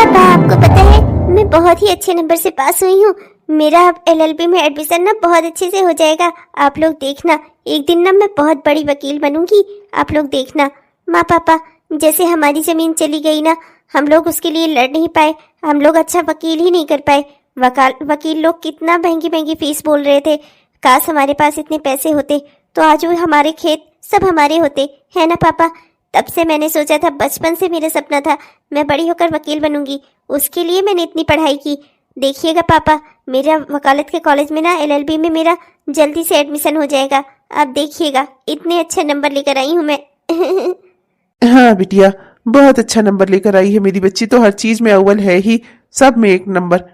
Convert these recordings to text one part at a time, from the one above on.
पापा, आपको पता है मैं बहुत ही अच्छे नंबर से पास हुई हूँ। मेरा अब एलएलबी में एडमिशन ना बहुत अच्छे से हो जाएगा। आप लोग देखना, एक दिन ना मैं बहुत बड़ी वकील बनूंगी। आप लोग देखना। माँ पापा, जैसे हमारी जमीन चली गई ना, हम लोग उसके लिए लड़ नहीं पाए, हम लोग अच्छा वकील ही नहीं कर पाए। वकील लोग कितना महंगी महंगी फीस बोल रहे थे। काश हमारे पास इतने पैसे होते तो आज वो हमारे खेत सब हमारे होते, है ना पापा। तब से मैंने सोचा था, बचपन से मेरा सपना था मैं बड़ी होकर वकील बनूंगी। उसके लिए मैंने इतनी पढ़ाई की। देखिएगा पापा, मेरा वकालत के कॉलेज में ना एलएलबी में मेरा जल्दी से एडमिशन हो जाएगा। आप देखिएगा, इतने अच्छे नंबर लेकर आई हूँ मैं। हाँ बिटिया, बहुत अच्छा नंबर लेकर आई है मेरी बच्ची, तो हर चीज में अव्वल है ही, सब में एक नंबर।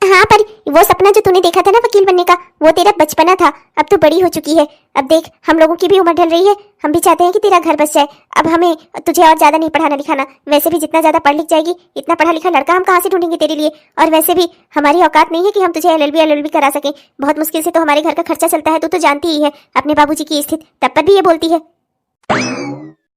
हाँ, पर वो सपना जो तूने देखा था ना वकील बनने का, वो तेरा बचपना था। अब तो बड़ी हो चुकी है। अब देख, हम लोगों की भी उम्र ढल रही है। हम भी चाहते हैं कि तेरा घर बस जाए। अब हमें तुझे और ज्यादा नहीं पढ़ाना लिखाना। वैसे भी जितना ज्यादा पढ़ लिख जाएगी, इतना पढ़ा लिखा लड़का हम कहाँ से ढूंढेंगे तेरे लिए। और वैसे भी हमारी औकात नहीं है कि हम तुझे एलएलबी करा सकें। बहुत मुश्किल से तो हमारे घर का खर्चा चलता है, तू तो जानती ही है अपने बाबूजी की स्थिति। तब पर भी ये बोलती है।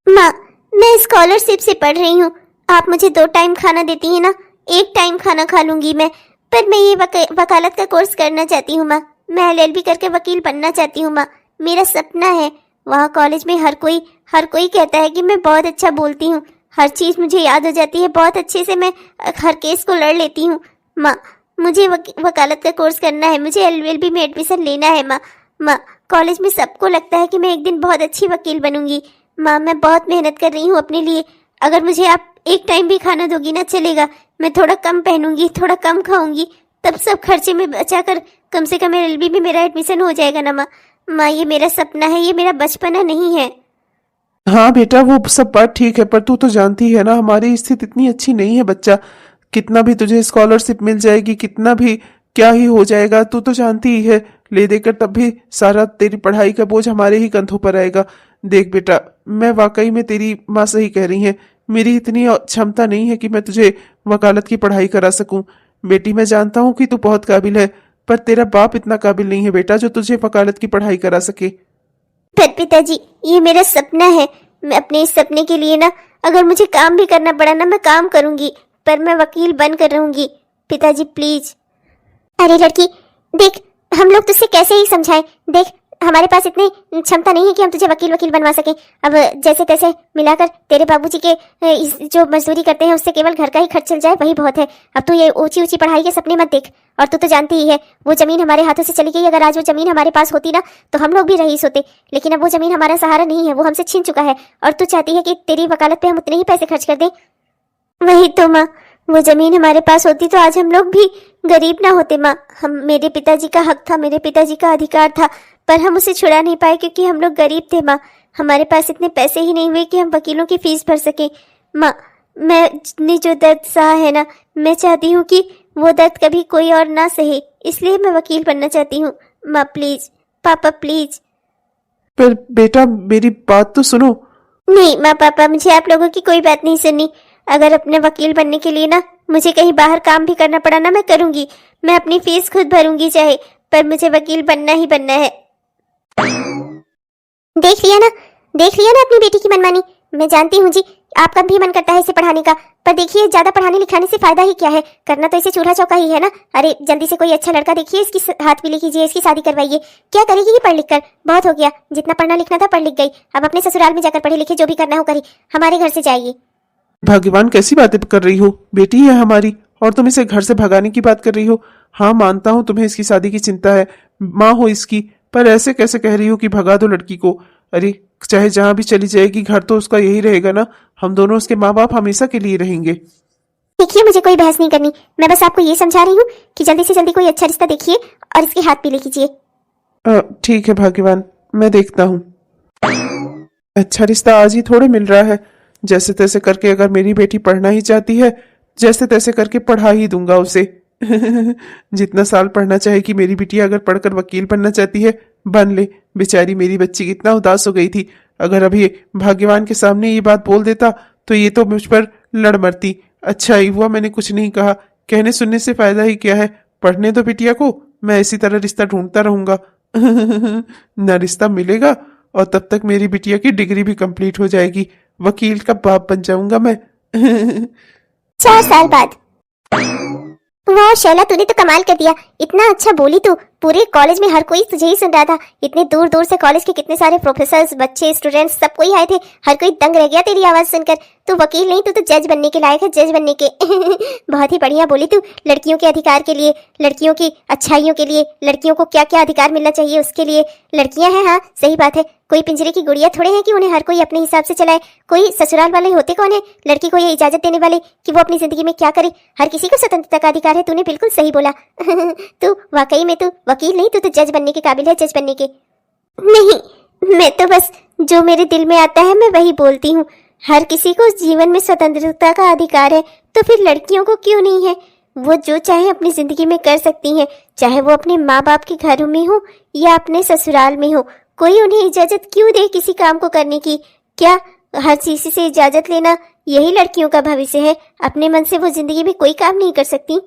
माँ, मैं स्कॉलरशिप से पढ़ रही हूँ। आप मुझे 2 टाइम खाना देती है ना, 1 टाइम खाना खा लूंगी मैं। पर मैं ये वकालत का कोर्स करना चाहती हूँ माँ। मैं एलएलबी करके वकील बनना चाहती हूँ माँ। मेरा सपना है। वहाँ कॉलेज में हर कोई कहता है कि मैं बहुत अच्छा बोलती हूँ। हर चीज़ मुझे याद हो जाती है, बहुत अच्छे से मैं हर केस को लड़ लेती हूँ माँ। मुझे वकालत का कोर्स करना है, मुझे एलएलबी में एडमिशन लेना है माँ। माँ, कॉलेज में सबको लगता है कि मैं एक दिन बहुत अच्छी वकील बनूंगी। माँ, मैं बहुत मेहनत कर रही हूँ अपने लिए। अगर मुझे आप 1 टाइम भी खाना दोगी ना चलेगा। मैं थोड़ा कम पहनूंगी, थोड़ा कम खाऊंगी, तब सब खर्चे में बचाकर कम से कम एलएलबी में मेरा एडमिशन हो जाएगा ना माँ। माँ, ये मेरा सपना है, ये मेरा बचपना नहीं है। हाँ बेटा, वो सब बात ठीक है, पर तू तो जानती है ना हमारी स्थिति इतनी अच्छी नहीं है बच्चा। कितना भी तुझे स्कॉलरशिप मिल जाएगी, कितना भी क्या ही हो जाएगा, तू तो जानती ही है। ले देकर तब भी सारा तेरी पढ़ाई का बोझ हमारे ही कंधों पर आएगा। देख बेटा, मैं वाकई में तेरी माँ सही कह रही है। मेरी इतनी क्षमता नहीं है कि मैं तुझे वकालत की पढ़ाई करा सकूं। बेटी, मैं जानता हूँ कि तू बहुत काबिल है, पर तेरा बाप इतना काबिल नहीं है बेटा जो तुझे वकालत की पढ़ाई करा सके। पर पिताजी, ये मेरा सपना है। मैं अपने इस सपने के लिए ना, अगर मुझे काम भी करना पड़ा ना, मैं काम करूंगी, पर मैं वकील बनकर रहूंगी। पिताजी प्लीज। अरे लड़की, देख, हम लोग तुझसे कैसे ही समझाएं। देख, हमारे पास इतनी क्षमता नहीं है कि हम तुझे वकील बनवा सकें। अब जैसे तैसे मिलाकर तेरे बाबूजी के जो मजदूरी करते हैं उससे केवल घर का ही खर्च चल जाए, वही बहुत है। अब तू ये ऊंची ऊंची पढ़ाई के सपने मत देख। और तू तो जानती ही है, वो जमीन हमारे हाथों से चली गई। अगर आज वो जमीन हमारे पास होती ना, तो हम लोग भी रईस होते। लेकिन अब वो जमीन हमारा सहारा नहीं है, वो हमसे छीन चुका है। और तू चाहती है कि तेरी वकालत पे हम उतने ही पैसे खर्च कर दें। वही तो माँ, वो जमीन हमारे पास होती तो आज हम लोग भी गरीब ना होते माँ। हम, मेरे पिताजी का हक था, मेरे पिताजी का अधिकार था, पर हम उसे छुड़ा नहीं पाए क्योंकि हम लोग गरीब थे माँ। हमारे पास इतने पैसे ही नहीं हुए कि हम वकीलों की फीस भर सके माँ। मैंने जो दर्द सहा है ना, मैं चाहती हूँ कि वो दर्द कभी कोई और ना सहे, इसलिए मैं वकील बनना चाहती हूँ माँ। प्लीज पापा, प्लीज। पर बेटा, मेरी बात तो सुनो। नहीं माँ पापा, मुझे आप लोगों की कोई बात नहीं सुननी। अगर अपने वकील बनने के लिए ना मुझे कहीं बाहर काम भी करना पड़ा ना, मैं करूंगी। मैं अपनी फीस खुद भरूंगी चाहे, पर मुझे वकील बनना ही बनना है। देख लिया ना, देख लिया ना अपनी बेटी की मनमानी। मैं जानती हूँ जी, आपका भी मन करता है इसे पढ़ाने का, पर देखिए ज्यादा पढ़ाने लिखाने से फायदा ही क्या है। करना तो इसे चूल्हा चौका ही है ना। अरे जल्दी से कोई अच्छा लड़का देखिए, इसकी हाथ पीली कीजिए, इसकी शादी करवाइए। क्या करेगी ये पढ़ लिख कर? बहुत हो गया, जितना पढ़ना लिखना था पढ़ लिख गई। अब अपने ससुराल में जाकर पढ़े लिखे, जो भी करना हो करी, हमारे घर से जाएगी। भगवान, कैसी बातें कर रही हो? बेटी है हमारी और तुम इसे घर से भगाने की बात कर रही हो। हाँ, मानता हूँ तुम्हें इसकी शादी की चिंता है, माँ हो इसकी, पर ऐसे कैसे कह रही हो कि भगा दो लड़की को? अरे, चाहे जहां भी चली जाएगी, घर तो उसका यही रहेगा ना। हम दोनों उसके माँ बाप हमेशा के लिए रहेंगे। देखिए, मुझे कोई बहस नहीं करनी। मैं बस आपको ये समझा रही हूँ कि जल्दी से जल्दी कोई अच्छा रिश्ता देखिए और इसके हाथ पीले कीजिए। ठीक है भाग्यवान, मैं देखता हूँ। अच्छा रिश्ता आज ही थोड़े मिल रहा है। जैसे तैसे करके अगर मेरी बेटी पढ़ना ही चाहती है, जैसे तैसे करके पढ़ा ही दूंगा उसे। जितना साल पढ़ना चाहेगी मेरी बिटिया, अगर पढ़कर वकील बनना चाहती है बन ले। बेचारी मेरी बच्ची कितना उदास हो गई थी। अगर अभी भाग्यवान के सामने ये बात बोल देता तो ये तो मुझ पर लड़ मरती। अच्छा ही हुआ मैंने कुछ नहीं कहा, कहने सुनने से फायदा ही क्या है। पढ़ने दो बिटिया को, मैं इसी तरह रिश्ता ढूंढता रहूंगा। ना रिश्ता मिलेगा और तब तक मेरी बिटिया की डिग्री भी कंप्लीट हो जाएगी। वकील का बाप बन जाऊंगा मैं। 4 साल बाद। वाह शैला, तूने तो कमाल कर दिया। इतना अच्छा बोली तू, पूरे कॉलेज में हर कोई तुझे ही सुन रहा था। इतने दूर दूर से कॉलेज के कितने सारे प्रोफेसर्स, बच्चे, स्टूडेंट्स सब कोई आए थे। हर कोई दंग रह गया तेरी आवाज सुनकर। तू वकील नहीं, तू तो जज बनने के लायक है, जज बनने के। बहुत ही बढ़िया बोली तू। लड़कियों के अधिकार के लिए, लड़कियों की अच्छाइयों के लिए, लड़कियों को क्या क्या अधिकार मिलना चाहिए उसके लिए। लड़कियां हैं, हाँ सही बात है। कोई पिंजरे की गुड़िया थोड़े हैं कि उन्हें हर कोई अपने हिसाब से चलाए। कोई ससुराल वाले होते कौन है लड़की को ये इजाजत देने वाले कि वो अपनी जिंदगी में क्या करे। हर किसी को स्वतंत्रता का अधिकार है। तूने बिल्कुल सही बोला। तू वाकई में तू वकील नहीं, तू तो जज बनने के काबिल है, जज बनने के। नहीं, मैं तो बस जो मेरे दिल में आता है मैं वही बोलती हूँ। हर किसी को जीवन में स्वतंत्रता का अधिकार है, तो फिर लड़कियों को क्यों नहीं है। वो जो चाहे अपनी जिंदगी में कर सकती हैं, चाहे वो अपने माँ बाप के घर में हो या अपने ससुराल में हो। कोई उन्हें इजाजत क्यों दे किसी काम को करने की। क्या हर चीज से इजाजत लेना यही लड़कियों का भविष्य है। अपने मन से वो जिंदगी में कोई काम नहीं कर सकती।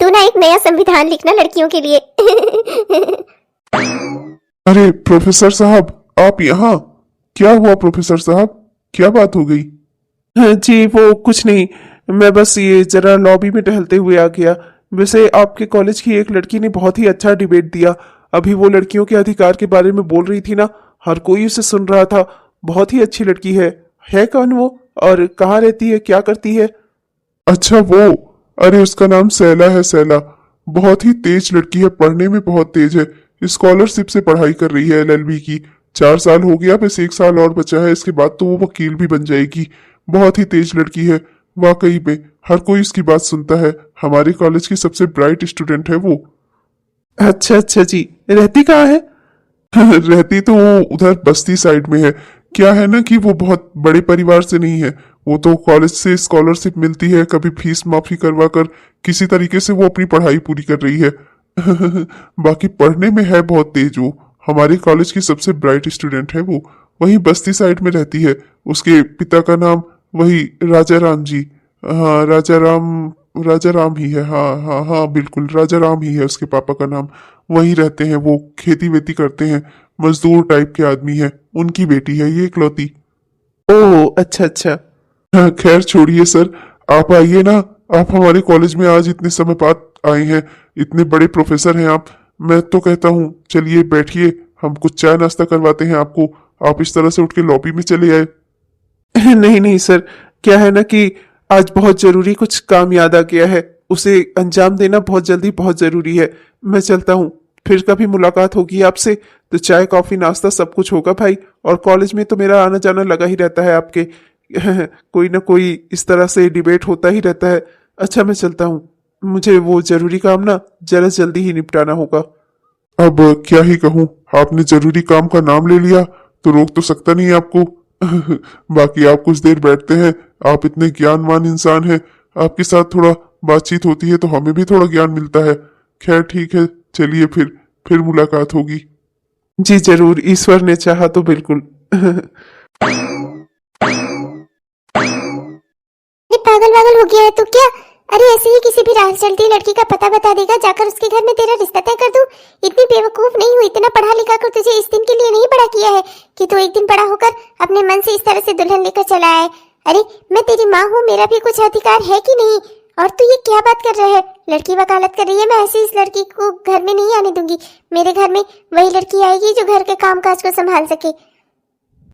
तू ना एक नया संविधान लिखना लड़कियों के लिए। अरे प्रोफेसर साहब, आप यहाँ? क्या हुआ प्रोफेसर साहब, क्या बात हो गई? जी वो कुछ नहीं, मैं बस ये जरा लॉबी में टहलते हुए आ गया। वैसे आपके कॉलेज की एक लड़की ने बहुत ही अच्छा डिबेट दिया। अभी वो लड़कियों के अधिकार के बारे में बोल रही थी ना, हर कोई उसे सुन रहा था। बहुत ही अच्छी लड़की है। है कौन वो और कहाँ रहती है, क्या करती है? अच्छा वो, अरे उसका नाम सैला है, सैला। बहुत ही तेज लड़की है, पढ़ने में बहुत तेज है। स्कॉलरशिप से पढ़ाई कर रही है एलएलबी की। 4 साल हो गया, बस 1 साल और बचा है, इसके बाद तो वो वकील भी बन जाएगी। बहुत ही तेज लड़की है वाकई में, हर कोई उसकी बात सुनता है। हमारे कॉलेज की सबसे ब्राइट स्टूडेंट है वो। अच्छा अच्छा जी, रहती कहाँ है? रहती तो वो उधर बस्ती साइड में है। क्या है ना कि वो बहुत बड़े परिवार से नहीं है। वो तो कॉलेज से स्कॉलरशिप मिलती है, कभी फीस माफी करवा कर किसी तरीके से वो अपनी पढ़ाई पूरी कर रही है। बाकी पढ़ने में है बहुत तेज वो। हमारे कॉलेज की सबसे ब्राइट स्टूडेंट है वो। वही बस्ती साइड में रहती है। उसके पिता का नाम वही राजा राम जी। हाँ राजा राम ही है। हाँ हाँ हाँ बिल्कुल, राजा राम ही है उसके पापा का नाम। वहीं रहते हैं वो, खेती वेती करते हैं, मजदूर टाइप के आदमी है। उनकी बेटी है ये इकलौती। ओह अच्छा अच्छा। हाँ, खैर छोड़िए सर, आप आइए ना। आप हमारे कॉलेज में आज इतने समय बाद आए हैं, इतने बड़े प्रोफेसर हैं आप। मैं तो कहता हूँ चलिए बैठिए, हम कुछ चाय नाश्ता करवाते हैं आपको। आप इस तरह से उठ के लॉबी में चले आए। नहीं नहीं सर, क्या है ना कि आज बहुत जरूरी कुछ काम याद आ गया है, उसे अंजाम देना बहुत जल्दी बहुत जरूरी है। मैं चलता हूँ, फिर कभी मुलाकात होगी आपसे तो चाय कॉफी नाश्ता सब कुछ होगा भाई। और कॉलेज में तो मेरा आना जाना लगा ही रहता है आपके। कोई ना कोई इस तरह से डिबेट होता ही रहता है। अच्छा मैं चलता हूँ, मुझे वो जरूरी काम ना जरा जल्दी ही निपटाना होगा। अब क्या ही कहूँ, आपने जरूरी काम का नाम ले लिया तो रोक तो सकता नहीं आपको। बाकी आप कुछ देर बैठते हैं, आप इतने ज्ञानवान इंसान हैं, आपके साथ थोड़ा बातचीत होती है तो हमें भी थोड़ा ज्ञान मिलता है। खैर ठीक है, चलिए फिर मुलाकात होगी। जी जरूर, ईश्वर ने चाहा तो बिल्कुल। ये पागल वागल हो गया है तो क्या? अरे ऐसे ही किसी भी राह चलती लड़की का पता बता देगा, जाकर उसके घर में तेरा रिश्ता तय कर दूं? इतनी बेवकूफ नहीं हुई, इतना पढ़ा लिखा कर तुझे इस दिन के लिए नहीं बड़ा किया है कि तू एक दिन बड़ा होकर अपने मन से इस तरह से दुल्हन लेकर चला आए। अरे मैं तेरी माँ हूँ, मेरा भी कुछ अधिकार है कि नहीं? और तू ये क्या बात कर रहा है? लड़की वकालत कर रही है। मैं ऐसे इस लड़की को घर में नहीं आने दूंगी। मेरे घर में वही लड़की आएगी जो घर के काम काज को संभाल सके।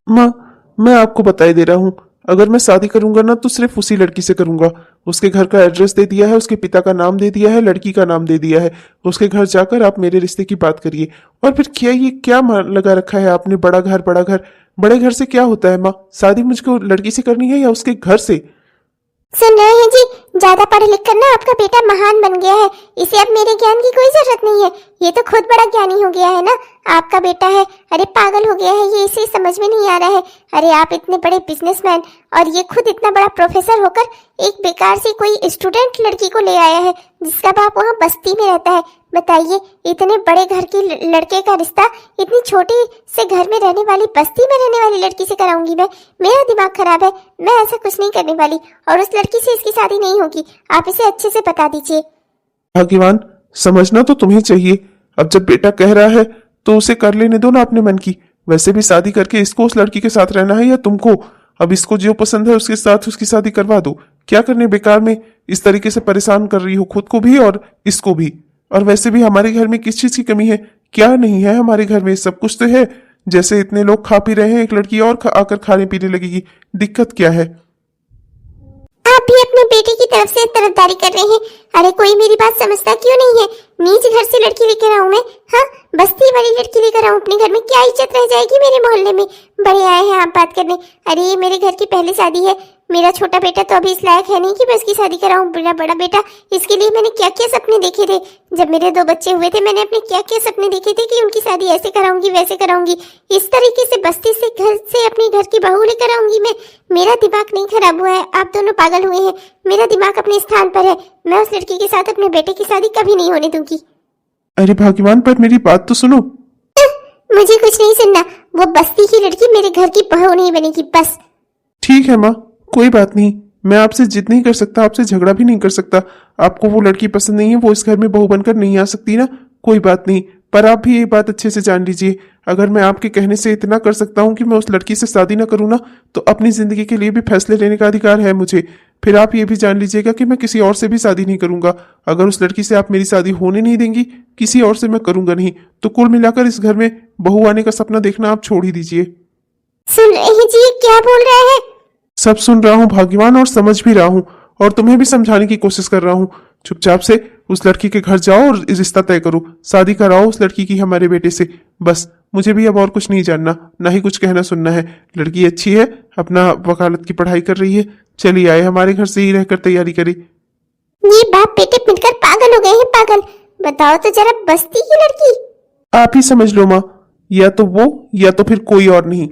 माँ, मैं आपको बताई दे रहा हूँ, अगर मैं शादी करूंगा ना तो सिर्फ उसी लड़की से करूंगा। उसके घर का एड्रेस दे दिया है, उसके पिता का नाम दे दिया है, लड़की का नाम दे दिया है। उसके घर जाकर आप मेरे रिश्ते की बात करिए। और फिर क्या ये क्या लगा रखा है आपने, बड़ा घर बड़ा घर? बड़े घर से क्या होता है माँ? शादी मुझको लड़की से करनी है या उसके घर से? सुन रहे हैं जी, ज्यादा पढ़ लिख कर ना आपका बेटा महान बन गया है, इसे अब मेरे ज्ञान की कोई जरूरत नहीं है। ये तो खुद बड़ा ज्ञानी हो गया है ना, आपका बेटा है। अरे पागल हो गया है ये, इसे समझ में नहीं आ रहा है। अरे आप इतने बड़े बिजनेसमैन और ये खुद इतना बड़ा प्रोफेसर होकर एक बेकार सी कोई स्टूडेंट लड़की को ले आया है जिसका बाप वहाँ बस्ती में रहता है। बताइए, इतने बड़े घर की लड़के का रिश्ता इतनी छोटी से घर में रहने वाली बस्ती में रहने वाली लड़की से कराऊंगी मैं? मेरा दिमाग खराब है, मैं ऐसा कुछ नहीं करने वाली। और उस लड़की से इसकी शादी नहीं होगी, आप इसे अच्छे से बता दीजिए। भाग्यवान, समझना तो तुम्हें चाहिए। अब जब बेटा कह रहा है तो उसे कर लेने दो ना अपने मन की। वैसे भी शादी करके इसको उस लड़की के साथ रहना है या तुमको? अब इसको जो पसंद है उसके साथ उसकी शादी करवा दो। क्या करने बेकार में इस तरीके से परेशान कर रही हो खुद को भी और इसको भी। और वैसे भी हमारे घर में किस चीज की कमी है? क्या नहीं है हमारे घर में? सब कुछ तो है। जैसे इतने लोग खा पी रहे हैं, एक लड़की और आकर खाने पीने लगेगी, दिक्कत क्या है? आप भी अपने बेटे की तरफ से तरफदारी कर रहे हैं। अरे कोई मेरी बात समझता क्यों नहीं है? नीच घर से लड़की लेकर आऊं मैं? हाँ, बस्ती वाली लड़की लेकर आऊं अपने घर में? क्या इज्जत रह जाएगी मेरे मोहल्ले में? बड़े आए हैं आप बात करने। अरे ये मेरे घर की पहली शादी है। मेरा छोटा बेटा तो अभी इस लायक है नहीं कि मैं उसकी शादी कराऊं। मेरा बड़ा बेटा, इसके लिए मैंने क्या क्या सपने देखे थे। जब मेरे 2 बच्चे हुए थे, मैंने अपने क्या क्या सपने देखे थे कि उनकी शादी ऐसे कराऊंगी, वैसे कराऊंगी, इस तरीके से बस्ती से घर से अपने घर की बहू लेकर आऊंगी मैं। मेरा दिमाग नहीं खराब हुआ है, आप दोनों पागल हुए हैं। मेरा दिमाग अपने स्थान पर है। मैं उस लड़की के साथ अपने बेटे की शादी कभी नहीं होने दूंगी। अरे भाग्यवान, पर मेरी बात तो सुनो। मुझे कुछ नहीं सुनना। वो बस्ती की लड़की मेरे घर की बहू नहीं बनेगी, बस। ठीक है माँ, कोई बात नहीं। मैं आपसे जिद नहीं कर सकता, आपसे झगड़ा भी नहीं कर सकता। आपको वो लड़की पसंद नहीं है, वो इस घर में बहू बनकर नहीं आ सकती ना, कोई बात नहीं। पर आप भी ये बात अच्छे से जान लीजिए, अगर मैं आपके कहने से इतना कर सकता हूँ कि मैं उस लड़की से शादी ना करूँ ना, तो अपनी जिंदगी के लिए भी फैसले लेने का अधिकार है मुझे। फिर आप ये भी जान लीजिएगा कि मैं किसी और से भी शादी नहीं करूंगा। अगर उस लड़की से आप मेरी शादी होने नहीं देंगी, किसी और से मैं करूंगा नहीं। तो कुल मिलाकर इस घर में बहू आने का सपना देखना आप छोड़ ही दीजिए। सुन रहे हैं जी, ये क्या बोल रहा है? सब सुन रहा हूँ भाग्यवान, और समझ भी रहा हूँ, और तुम्हें भी समझाने की कोशिश कर रहा हूँ। चुपचाप से उस लड़की के घर जाओ और रिश्ता तय करो, शादी कराओ उस लड़की की हमारे बेटे से। बस, मुझे भी अब और कुछ नहीं जानना, ना ही कुछ कहना सुनना है। लड़की अच्छी है, अपना वकालत की पढ़ाई कर रही है, चली आए हमारे घर से ही रहकर तैयारी करे। ये बाप बेटे मिलकर पागल हो गए हैं, पागल। बताओ तो जरा, बस्ती की लड़की? आप ही समझ लो माँ, या तो वो या तो फिर कोई और नहीं।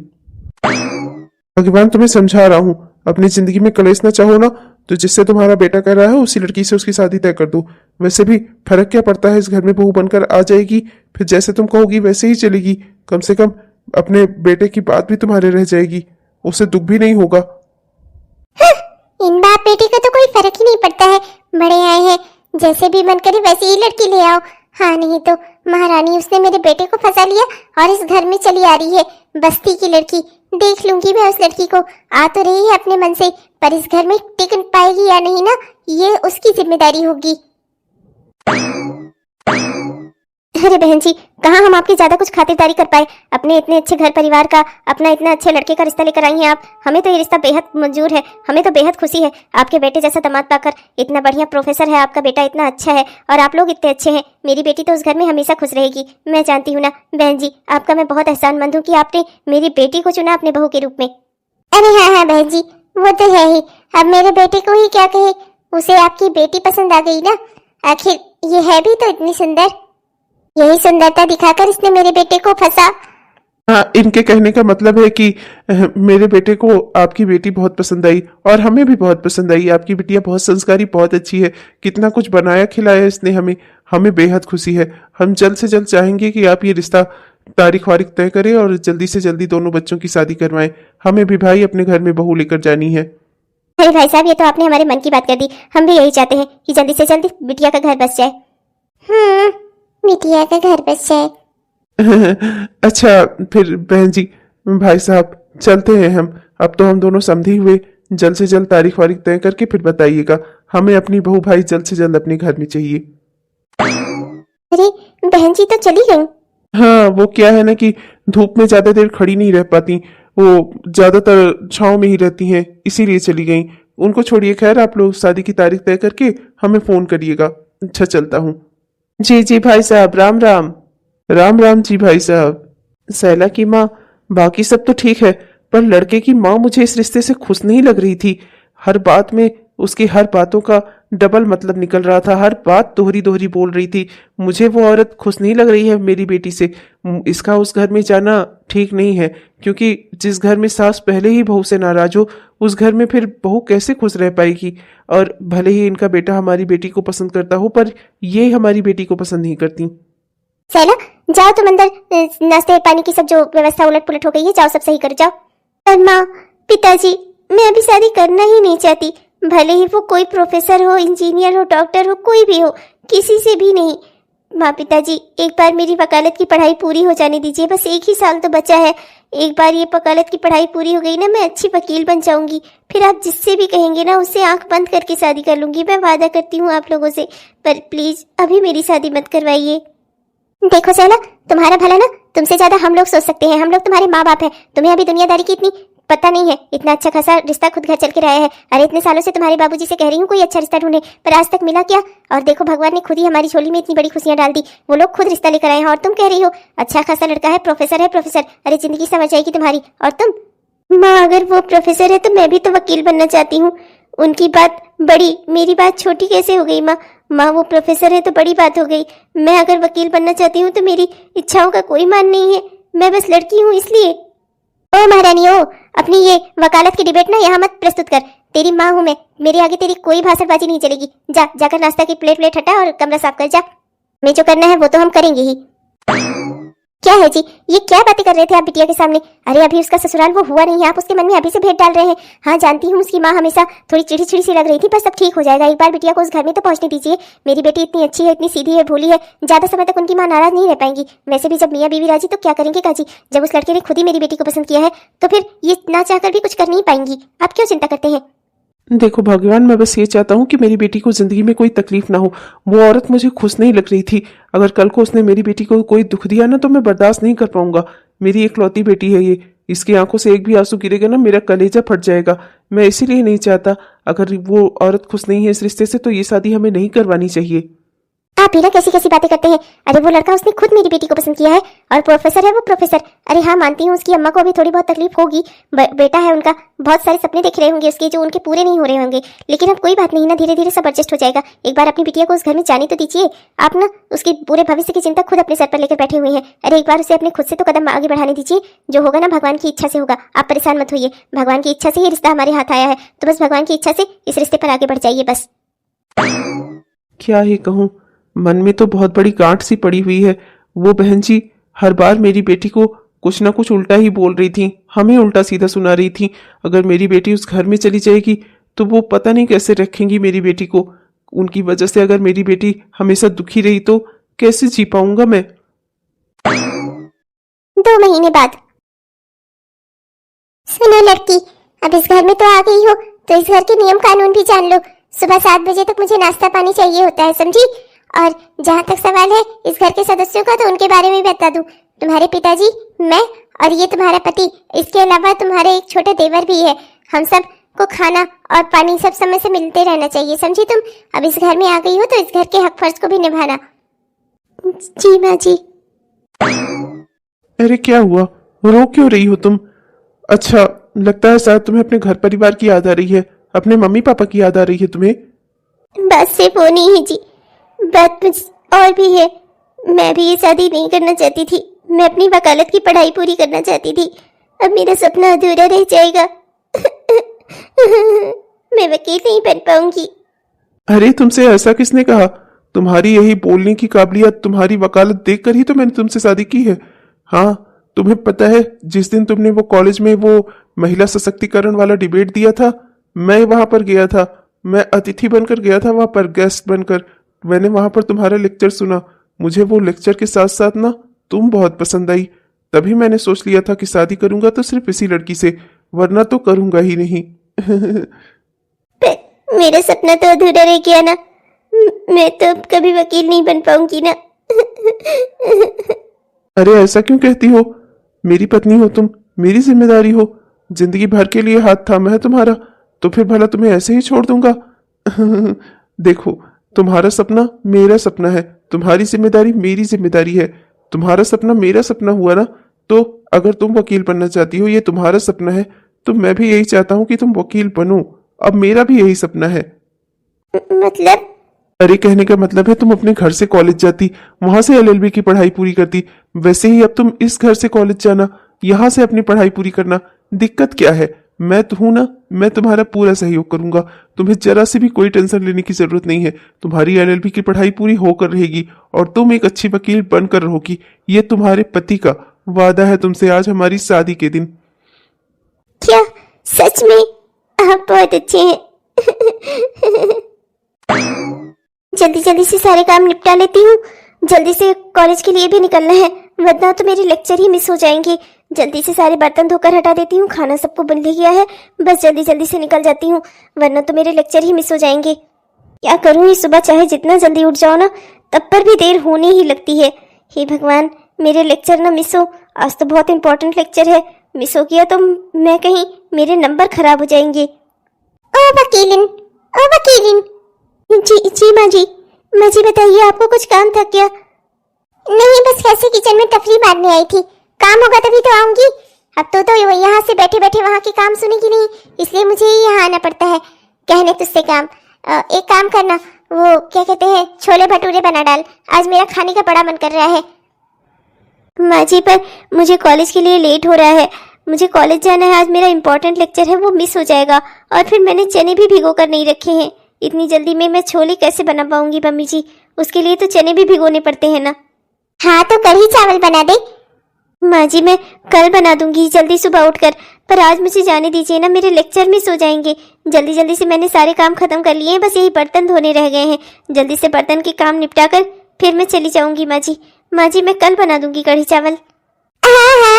भगवान, तुम्हें समझा रहा हूँ, अपनी जिंदगी में कलेश ना चाहो ना, तो जिससे तुम्हारा बेटा कर रहा है उसी लड़की से उसकी शादी तय कर दो। वैसे भी फर्क क्या पड़ता है, इस घर में बहू बनकर आ जाएगी, फिर जैसे तुम कहोगी वैसे ही चलेगी। कम से कम अपने बेटे की बात भी तुम्हारे रह जाएगी, उसे दुख भी नहीं होगा। इन बाप बेटे का तो कोई फर्क ही नहीं पड़ता है। बड़े आए हैं, जैसे भी मन करे वैसे ही लड़की ले आओ। हाँ, नहीं तो महारानी उसने मेरे बेटे को फंसा लिया और इस घर में चली आ रही है बस्ती की लड़की। देख लूंगी मैं उस लड़की को। आ तो रही है अपने मन से, पर इस घर में टिक पाएगी या नहीं ना, ये उसकी जिम्मेदारी होगी। अरे बहन जी, कहाँ हम आपकी ज्यादा कुछ खातिरदारी कर पाए। अपने इतने अच्छे घर परिवार का, अपना इतने अच्छे लड़के का रिश्ता लेकर आई हैं आप। हमें तो ये रिश्ता बेहद मंजूर है, हमें तो बेहद खुशी है आपके बेटे जैसा दामाद पाकर। इतना बढ़िया प्रोफेसर है आपका बेटा, इतना अच्छा है, और आप लोग इतने अच्छे हैं। मेरी बेटी तो उस घर में हमेशा खुश रहेगी। मैं जानती हूँ ना बहन जी, आपका मैं बहुत एहसानमंद हूँ कि आपने मेरी बेटी को चुना अपने बहू के रूप में। अरे हाँ हाँ बहन जी, वो तो है ही। अब मेरे बेटे को ही क्या कहे, उसे आपकी बेटी पसंद आ गई ना। आखिर ये है भी तो इतनी सुंदर। यही सुंदरता दिखाकर इसने मेरे बेटे को फंसा। हाँ, इनके कहने का मतलब है कि मेरे बेटे को आपकी बेटी बहुत पसंद आई, और हमें भी बहुत पसंद आई। आपकी बिटिया बहुत संस्कारी, बहुत अच्छी है, कितना कुछ बनाया खिलाया इसने हमें। हमें बेहद खुशी है। हम जल्द से जल्द चाहेंगे कि आप ये रिश्ता तारीख वारीख तय करें और जल्दी से जल्दी दोनों बच्चों की शादी करवाएं। हमें भी भाई अपने घर में बहू लेकर जानी है। अरे भाई साहब, ये तो आपने हमारे मन की बात कर दी। हम भी यही चाहते हैं कि जल्दी से जल्दी बिटिया का घर बस जाए। बिटिया का घर बस जाए। अच्छा, फिर बहन जी, भाई साहब, चलते हैं हम। अब तो हम दोनों समझी हुए, जल्द से जल्द तारीख वारीख तय करके फिर बताइएगा। हमें अपनी बहू भाई जल्द से जल्द अपने घर में चाहिए। अरे बहन जी तो चली गई। हाँ, वो क्या है ना कि धूप में ज्यादा देर खड़ी नहीं रह पाती, वो ज्यादातर छांव में ही रहती हैं, इसीलिए चली गई। उनको छोड़िए, खैर आप लोग शादी की तारीख तय करके हमें फोन करिएगा। अच्छा, चलता हूँ। जी जी भाई साहब, राम राम। राम राम जी भाई साहब। सैला की माँ, बाकी सब तो ठीक है, पर लड़के की माँ मुझे इस रिश्ते से खुश नहीं लग रही थी। हर बात में उसकी हर बातों का डबल मतलब निकल रहा था, हर बात दोहरी दोहरी बोल रही थी। मुझे वो औरत खुश नहीं लग रही है मेरी बेटी से। इसका उस घर में जाना ठीक नहीं है, क्योंकि जिस घर में सास पहले ही बहू से नाराज हो, उस घर में फिर बहू कैसे खुश रह पाएगी। और भले ही इनका बेटा हमारी बेटी को पसंद करता हो, पर ये हमारी बेटी को पसंद नहीं करती। सैला, जाओ तुम अंदर, नाश्ते पानी की सब जो व्यवस्था उलट पुलट हो गई है, जाओ सब सही करो, जाओ। और माँ, पिताजी, मैं अभी शादी करना ही नहीं चाहती। भले ही वो कोई प्रोफेसर हो, इंजीनियर हो, डॉक्टर हो, कोई भी हो, किसी से भी नहीं। माँ पिताजी, एक बार मेरी वकालत की पढ़ाई पूरी हो जाने दीजिए, बस 1 ही साल तो बचा है। एक बार ये वकालत की पढ़ाई पूरी हो गई ना, मैं अच्छी वकील बन जाऊंगी। फिर आप जिससे भी कहेंगे ना, उससे आंख बंद करके शादी कर लूंगी। मैं वादा करती हूँ आप लोगों से, पर प्लीज अभी मेरी शादी मत करवाइए। देखो सहला, तुम्हारा भला ना तुमसे ज्यादा हम लोग सोच सकते हैं। हम लोग तुम्हारे माँ बाप हैं। तुम्हें अभी दुनियादारी की इतनी पता नहीं है। इतना अच्छा खासा रिश्ता खुद घर चल के रहा है। अरे इतने सालों से तुम्हारे बाबूजी से कह रही हूँ कोई अच्छा रिश्ता ढूंढे, पर आज तक मिला क्या? और देखो भगवान ने खुद ही हमारी झोली में इतनी बड़ी खुशियां डाल दी। वो लोग खुद रिश्ता लेकर आए हैं और तुम कह रही हो अच्छा खासा लड़का है, प्रोफेसर है प्रोफेसर। अरे जिंदगी समझ जाएगी तुम्हारी। और तुम माँ, अगर वो प्रोफेसर है तो मैं भी तो वकील बनना चाहती हूँ। उनकी बात बड़ी, मेरी बात छोटी कैसे हो गई माँ? माँ वो प्रोफेसर है तो बड़ी बात हो गई। मैं अगर वकील बनना चाहती हूँ तो मेरी इच्छाओं का कोई मान नहीं है। मैं बस लड़की हूँ इसलिए। ओ महारानी ओ, अपनी ये वकालत की डिबेट ना यहाँ मत प्रस्तुत कर। तेरी माँ हूँ मैं, मेरे आगे तेरी कोई भाषणबाजी नहीं चलेगी। जाकर नाश्ता की प्लेट हटा और कमरा साफ कर जा। हमें जो करना है वो तो हम करेंगे ही। क्या है जी, ये क्या बातें कर रहे थे आप बिटिया के सामने? अरे अभी उसका ससुराल वो हुआ नहीं है, आप उसके मन में अभी से भेद डाल रहे हैं। हाँ जानती हूँ उसकी माँ हमेशा थोड़ी चिड़ी चिड़ी सी लग रही थी, बस अब ठीक हो जाएगा। एक बार बिटिया को उस घर में तो पहुंचने दीजिए। मेरी बेटी इतनी अच्छी है, इतनी सीधी है, भोली है, ज्यादा समय तक उनकी माँ नाराज नहीं रह पाएंगी। वैसे भी जब मियाँ बीवी राजी तो क्या करेंगे काजी? जब उस लड़के ने खुद ही मेरी बेटी को पसंद किया है तो फिर ये ना चाहकर भी कुछ कर नहीं पाएंगी। आप क्यों चिंता करते हैं? देखो भगवान, मैं बस ये चाहता हूँ कि मेरी बेटी को जिंदगी में कोई तकलीफ ना हो। वो औरत मुझे खुश नहीं लग रही थी। अगर कल को उसने मेरी बेटी को कोई दुख दिया ना तो मैं बर्दाश्त नहीं कर पाऊंगा। मेरी इकलौती बेटी है ये, इसकी आंखों से एक भी आंसू गिरेगा ना मेरा कलेजा फट जाएगा। मैं इसीलिए नहीं चाहता। अगर वो औरत खुश नहीं है इस रिश्ते से तो ये शादी हमें नहीं करवानी चाहिए। आप भी ना कैसी कैसी बातें करते हैं। अरे वो लड़का उसने खुद मेरी बेटी को पसंद किया है और प्रोफेसर है वो प्रोफेसर। अरे हाँ मानती हूँ उसकी अम्मा को अभी थोड़ी बहुत तकलीफ होगी। बेटा है उनका, बहुत सारे सपने देख रहे होंगे उसके जो उनके पूरे नहीं हो रहे होंगे। लेकिन अब कोई बात नहीं ना, धीरे धीरे सब एडजस्ट हो जाएगा। एक बार अपनी बिटिया को उस घर में जाने तो दीजिए। आप ना उसके पूरे भविष्य की चिंता खुद अपने सर पर लेकर बैठे हुए हैं। अरे एक बार उसे अपने खुद से तो कदम आगे बढ़ाने दीजिए। जो होगा ना भगवान की इच्छा से होगा। आप परेशान मत होइए, भगवान की इच्छा से ये रिश्ता हमारे हाथ आया है तो बस भगवान की इच्छा से इस रिश्ते पर आगे बढ़ जाइए बस। क्या ही कहूँ, मन में तो बहुत बड़ी गांठ सी पड़ी हुई है। वो बहन जी हर बार मेरी बेटी को कुछ ना कुछ उल्टा ही बोल रही थी, हमें उल्टा सीधा सुना रही थी। अगर मेरी बेटी उस घर में चली जाएगी तो वो पता नहीं कैसे रखेंगी मेरी बेटी को। उनकी वजह से अगर मेरी बेटी हमेशा दुखी रही तो कैसे जी पाऊंगा मैं? 2 महीने बाद। सुनो लड़की, अब इस घर में तो आ गई हो तो इस घर के नियम कानून भी जान लो। सुबह 7 बजे तक मुझे नाश्ता पानी चाहिए होता है, समझी? और जहाँ तक सवाल है इस घर के सदस्यों का तो उनके बारे में भी बता दूं। तुम्हारे पिताजी, मैं और ये तुम्हारा पति, इसके अलावा तुम्हारे एक छोटे देवर भी है। हम सब को खाना और पानी सब समय से मिलते रहना चाहिए, समझी तुम? अब इस घर में आ गई हो तो इस घर के हक फर्ज को भी निभाना। जी माँ जी। अरे क्या हुआ, रो क्यों रही हो तुम? अच्छा लगता है शायद तुम्हें अपने घर परिवार की याद आ रही है, अपने मम्मी पापा की याद आ रही है तुम्हें। बस सिर्फ वो नहीं है जी, बात कुछ और भी है। मैं भी ये शादी नहीं करना चाहती थी। मैं अपनी वकालत की पढ़ाई पूरी करना चाहती थी। अब मेरा सपना अधूरा रह जाएगा। मैं वकील नहीं बन पाऊंगी। अरे तुमसे ऐसा किसने कहा? तुम्हारी यही बोलने की काबिलियत, तुम्हारी वकालत देखकर ही तो मैंने तुमसे शादी की है। हाँ तुम्हें पता है जिस दिन तुमने वो कॉलेज में वो महिला सशक्तिकरण वाला डिबेट दिया था, मैं वहां पर गया था। मैं अतिथि बनकर गया था वहां पर, गेस्ट बनकर। मैंने वहां पर तुम्हारा लेक्चर सुना। मुझे वो लेक्चर के साथ साथ ना तुम बहुत पसंद आई। तभी मैंने सोच लिया था कि शादी करूंगा तो सिर्फ इसी लड़की से, वरना तो करूंगा ही नहीं। मेरा सपना तो अधूरा रह गया ना। मैं तो अब कभी वकील नहीं बन पाऊंगी ना। अरे ऐसा क्यों कहती हो? मेरी पत्नी हो तुम, मेरी जिम्मेदारी हो। जिंदगी भर के लिए हाथ थामा है तुम्हारा, तो फिर भला तुम्हें ऐसे ही छोड़ दूंगा? देखो तुम्हारा सपना मेरा सपना है, तुम्हारी जिम्मेदारी मेरी जिम्मेदारी है। तुम्हारा सपना मेरा सपना हुआ ना, तो अगर तुम वकील बनना चाहती हो, ये तुम्हारा सपना है, तो मैं भी यही चाहता हूँ कि तुम वकील बनो। अब मेरा भी यही सपना है। मतलब? अरे कहने का मतलब है तुम अपने घर से कॉलेज जाती, वहां से एलएलबी की पढ़ाई पूरी करती, वैसे ही अब तुम इस घर से कॉलेज जाना, यहाँ से अपनी पढ़ाई पूरी करना। दिक्कत क्या है? मैं तो हूं ना, मैं तुम्हारा पूरा सहयोग करूंगा। तुम्हें जरा से भी कोई टेंशन लेने की जरूरत नहीं है। तुम्हारी एलएलबी की पढ़ाई पूरी होकर रहेगी और तुम एक अच्छी वकील बनकर रहोगी। ये तुम्हारे पति का वादा है तुमसे आज हमारी शादी के दिन। क्या सच में? आप बहुत अच्छे हैं। जल्दी जल्दी से सारे काम निपटा लेती हूँ जल्दी से कॉलेज के लिए भी निकलना है, वरना तो मेरे लेक्चर ही मिस हो जाएंगे। जल्दी से सारे बर्तन धोकर हटा देती हूँ, खाना सबको बन गया है, बस जल्दी जल्दी से निकल जाती हूँ, वरना तो मेरे लेक्चर ही मिस हो जाएंगे। क्या करूँ, इस सुबह चाहे जितना जल्दी उठ जाओ ना, तब पर भी देर होने ही लगती है। हे भगवान, मेरे लेक्चर ना मिस हो। आज तो बहुत इंपॉर्टेंट लेक्चर है, मिस हो गया तो मैं कहीं मेरे नंबर खराब हो जाएंगे। ओ वकीलिन, जी जी माँ जी, बताइए, आपको कुछ काम था क्या? नहीं, बस कैसे किचन में तफरी मारने आई थी, काम होगा तभी तो आऊंगी। अब तो यहाँ से बैठे बैठे वहाँ के काम सुनेगी नहीं, इसलिए मुझे ही यहाँ आना पड़ता है कहने तुझसे काम। एक काम करना, वो क्या कहते हैं, छोले भटूरे बना डाल, आज मेरा खाने का बड़ा मन कर रहा है। माँ जी, पर मुझे कॉलेज के लिए लेट हो रहा है, मुझे कॉलेज जाना है, आज मेरा इंपॉर्टेंट लेक्चर है, वो मिस हो जाएगा। और फिर मैंने चने भी भिगो कर नहीं रखे हैं, इतनी जल्दी में मैं छोले कैसे बना पाऊंगी मम्मी जी? उसके लिए तो चने भी भिगोने पड़ते हैं ना। हाँ, तो कढ़ी चावल बना दे। माँ जी, मैं कल बना दूंगी जल्दी सुबह उठकर, पर आज मुझे जाने दीजिए ना, मेरे लेक्चर मिस हो जाएंगे। जल्दी जल्दी से मैंने सारे काम खत्म कर लिए हैं, बस यही बर्तन धोने रह गए हैं। जल्दी से बर्तन के काम निपटा कर फिर मैं चली जाऊंगी माँ जी। माँ जी, मैं कल बना दूंगी कढ़ी चावल। हाँ,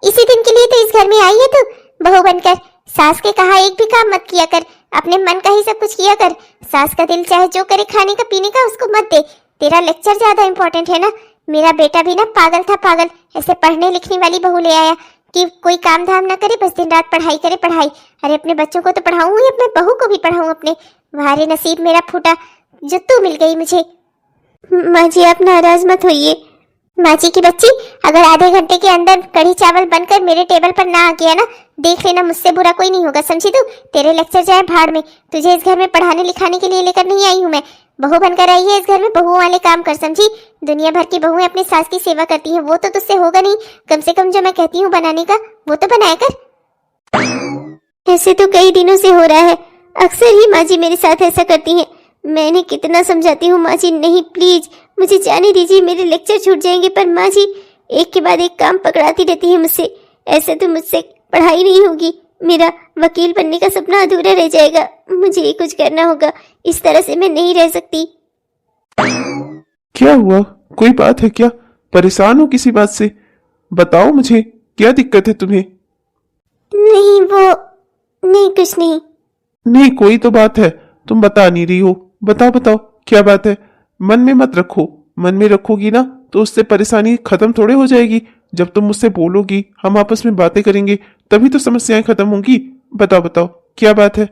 इसी दिन के लिए तो इस घर में आई है तू बहू बनकर। सास के कहा एक भी काम मत किया कर, अपने मन का ही सब कुछ किया कर। सास का दिल चाहे जो करे, खाने का पीने का उसको मत दे। तेरा लेक्चर ज्यादा इंपॉर्टेंट है ना। मेरा बेटा भी ना पागल था, पागल ऐसे पढ़ने लिखने वाली बहू ले आया कि कोई काम धाम ना करे, बस दिन रात पढ़ाई करे, पढ़ाई। अरे अपने बच्चों को तो पढ़ाऊं ही, अपने बहू को भी पढ़ाऊं अपने। वारे नसीब मेरा फूटा जो तू मिल गई मुझे। माँ जी, आप नाराज मत होइए। माँ जी की बच्ची, अगर आधे घंटे के अंदर कढ़ी चावल बनकर मेरे टेबल पर ना आ गया ना, देख लेना, मुझसे बुरा कोई नहीं होगा, समझी तू? तेरे लेक्चर जाए भाड़ में, तुझे इस घर में पढ़ाने लिखाने के लिए लेकर नहीं आई हूँ मैं। बहू बनकर आई है इस घर में, बहुओं वाले काम कर, समझी? दुनिया भर की बहुएं अपनी सास की सेवा करती हैं, वो तो तुझसे होगा नहीं। कम से कम जो मैं कहती हूँ बनाने का, वो तो बनाया कर। ऐसे तो कई दिनों से हो रहा है, अक्सर ही माँ जी मेरे साथ ऐसा करती हैं। मैंने कितना समझाती हूँ, माँ जी नहीं, प्लीज मुझे जाने दीजिए, मेरे लेक्चर छूट जाएंगे, पर माँ जी एक के बाद एक काम पकड़ाती रहती है मुझसे। ऐसे तो मुझसे पढ़ाई नहीं होगी, मेरा वकील बनने का सपना अधूरा रह जाएगा। मुझे ही कुछ करना होगा, इस तरह से मैं नहीं रह सकती। क्या हुआ, कोई बात है क्या? परेशान हो किसी बात से? बताओ मुझे, क्या दिक्कत है तुम्हें? नहीं, वो नहीं, कुछ नहीं। नहीं, कोई तो बात है, तुम बता नहीं रही हो। बताओ बताओ, क्या बात है? मन में मत रखो, मन में रखोगी ना तो उससे परेशानी खत्म थोड़े हो जाएगी। जब तुम मुझसे बोलोगी, हम आपस में बातें करेंगे, तभी तो समस्याएं खत्म होंगी। बताओ बताओ, क्या बात है?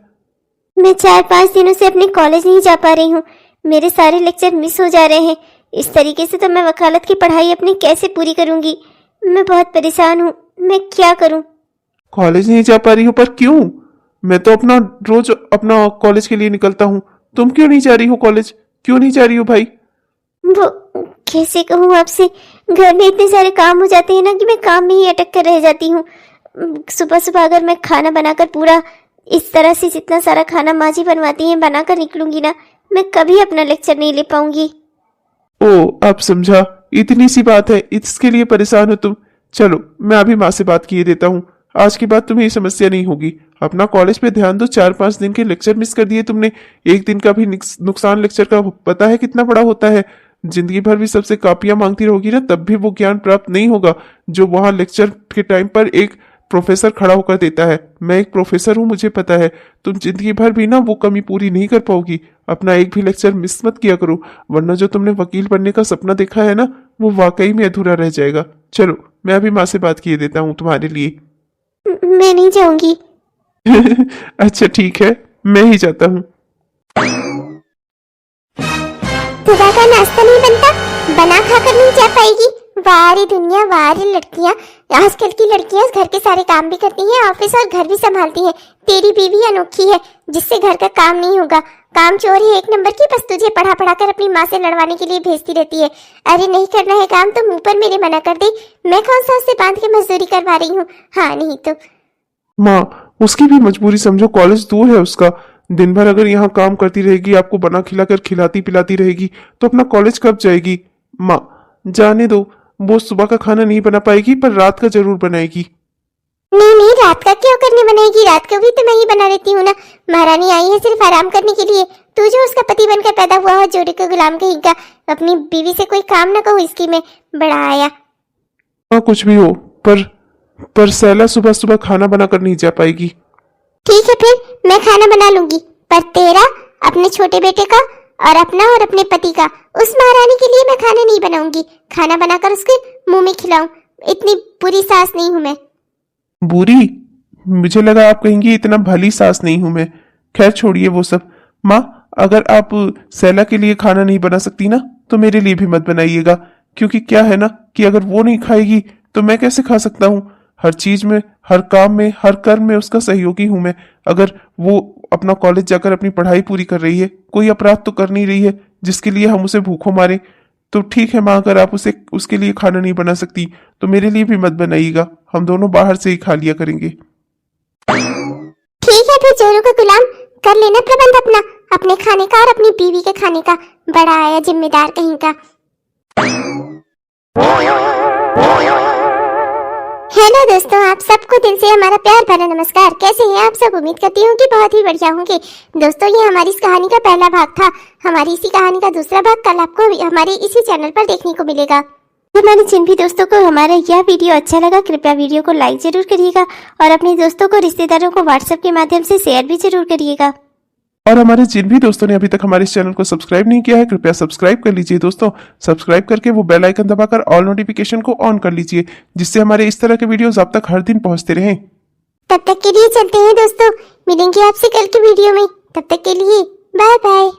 मैं 4-5 दिनों से अपने कॉलेज नहीं जा पा रही हूँ, मेरे सारे लेक्चर मिस हो जा रहे हैं। इस तरीके से तो मैं वकालत की पढ़ाई अपनी कैसे पूरी करूंगी? मैं बहुत परेशान हूँ, मैं क्या करूँ? कॉलेज नहीं जा पा रही हो, पर क्यों? मैं तो रोज अपना कॉलेज के लिए निकलता हूँ, तुम क्यों नहीं जा रही हो कॉलेज? क्यों नहीं जा रही हो भाई? वो कैसे कहूँ आपसे, घर में इतने सारे काम हो जाते हैं ना कि मैं काम में ही अटक कर रह जाती हूँ। सुबह सुबह अगर मैं खाना बनाकर पूरा इस तरह से जितना सारा खाना माँ जी बनवाती हैं बनाकर निकलूंगी ना, मैं कभी अपना लेक्चर नहीं ले पाऊंगी। ओ, अब समझा, इतनी सी बात है, इसके लिए परेशान हो तुम? चलो, मैं अभी माँ से बात किए देता हूँ, आज के बाद तुम्हें ये समस्या नहीं होगी। अपना कॉलेज पे ध्यान दो। 4-5 दिन के लेक्चर मिस कर दिए तुमने, एक दिन का भी नुकसान लेक्चर का पता है कितना बड़ा होता है। जिंदगी भर भी सबसे कॉपियां मांगती रहोगी ना, तब भी वो ज्ञान प्राप्त नहीं होगा जो वहां लेक्चर के टाइम पर एक प्रोफेसर खड़ा होकर देता है। मैं एक प्रोफेसर हूँ, मुझे पता है। तुम जिंदगी भर भी ना वो कमी पूरी नहीं कर पाओगी। अपना एक भी लेक्चर मिस मत किया करो, वरना जो तुमने वकील बनने का सपना देखा है ना, वो वाकई में अधूरा रह जाएगा। चलो, मैं अभी माँ से बात किए देता हूँ तुम्हारे लिए। मैं नहीं जाऊंगी। अच्छा ठीक है, मैं ही जाता हूँ। सुबह का नाश्ता नहीं बनता, बना खाकर नहीं जा पाएगी। वारी दुनिया, वारी लड़कियां, आजकल की लड़कियां घर के सारे काम भी करती हैं, ऑफिस और घर भी संभालती हैं। तेरी बीवी अनोखी है जिससे घर का काम नहीं होगा, काम चोर है एक नंबर की, बस तुझे पढ़ा पढ़ा कर अपनी माँ से लड़वाने के लिए भेजती रहती है। अरे नहीं करना है काम तो मुंह पर मेरे मना कर दे, मैं कौन सा उससे बांध के मजदूरी करवा रही हूँ? हाँ नहीं तो। माँ, उसकी भी मजबूरी समझो, कॉलेज दूर है उसका। दिन भर अगर यहाँ काम करती रहेगी, आपको बना खिलाकर खिलाती पिलाती रहेगी, तो अपना कॉलेज कब जाएगी? माँ जाने दो, वो सुबह का खाना नहीं बना पाएगी, पर रात का जरूर बनाएगी। नहीं नहीं, रात का क्यों करने बनाएगी? रात को भी तो मैं ही बना देती हूँ ना। महारानी आई है सिर्फ आराम करने के लिए, तू जो उसका पति बनकर पैदा हुआ हो, जोड़े का गुलाम कहीं का, अपनी बीवी से कोई काम ना कहो इसकी में बड़ा आया। हाँ कुछ भी हो, पर सैला सुबह सुबह खाना बनाकर नहीं जा पाएगी। ठीक है फिर मैं खाना बना लूंगी, पर तेरा, अपने छोटे बेटे का और अपना और अपने पति का, उस महारानी के लिए मैं खाना नहीं बनाऊंगी। खाना बनाकर उसके मुंह में खिलाऊं, इतनी बुरी सास नहीं हूं मैं। बुरी? मुझे लगा आप कहेंगी इतना भली सास नहीं हूं मैं। खैर छोड़िए वो सब। माँ, अगर आप सैला के लिए खाना नहीं बना सकती ना, तो मेरे लिए भी मत बनाइएगा, क्योंकि क्या है ना कि अगर वो नहीं खाएगी तो मैं कैसे खा सकता हूँ। हर चीज में, हर काम में, हर कर्म में उसका सहयोगी हूं मैं। अगर वो अपना कॉलेज जाकर अपनी पढ़ाई पूरी कर रही है, कोई अपराध तो कर नहीं रही है जिसके लिए हम उसे भूखों मारे, तो ठीक है माँ, अगर आप उसके लिए खाना नहीं बना सकती तो मेरे लिए भी मत बनाइएगा। हम दोनों बाहर से ही खा लिया करेंगे। ठीक है फिर जोरू का गुलाम, कर लेना प्रबंध अपना, अपने खाने का और अपनी बीवी के खाने का। बड़ा आया जिम्मेदार कहीं का। है ना दोस्तों, आप सबको दिल से हमारा प्यार भरा नमस्कार। कैसे हैं आप सब? उम्मीद करती हूँ कि बहुत ही बढ़िया होंगे। दोस्तों, ये हमारी इस कहानी का पहला भाग था। हमारी इसी कहानी का दूसरा भाग कल आपको हमारे इसी चैनल पर देखने को मिलेगा। हमारे जिन भी दोस्तों को हमारा यह वीडियो अच्छा लगा, कृपया वीडियो को लाइक जरूर करिएगा और अपने दोस्तों को, रिश्तेदारों को व्हाट्सएप के माध्यम से शेयर भी जरूर करिएगा। और हमारे जिन भी दोस्तों ने अभी तक हमारे इस चैनल को सब्सक्राइब नहीं किया है, कृपया सब्सक्राइब कर लीजिए दोस्तों। सब्सक्राइब करके वो बेल आइकन दबाकर ऑल नोटिफिकेशन को ऑन कर लीजिए, जिससे हमारे इस तरह के वीडियोस आप तक हर दिन पहुंचते रहें। तब तक के लिए चलते हैं दोस्तों, मिलेंगे आपसे कल की वीडियो में। तब तक के लिए बाय बाय।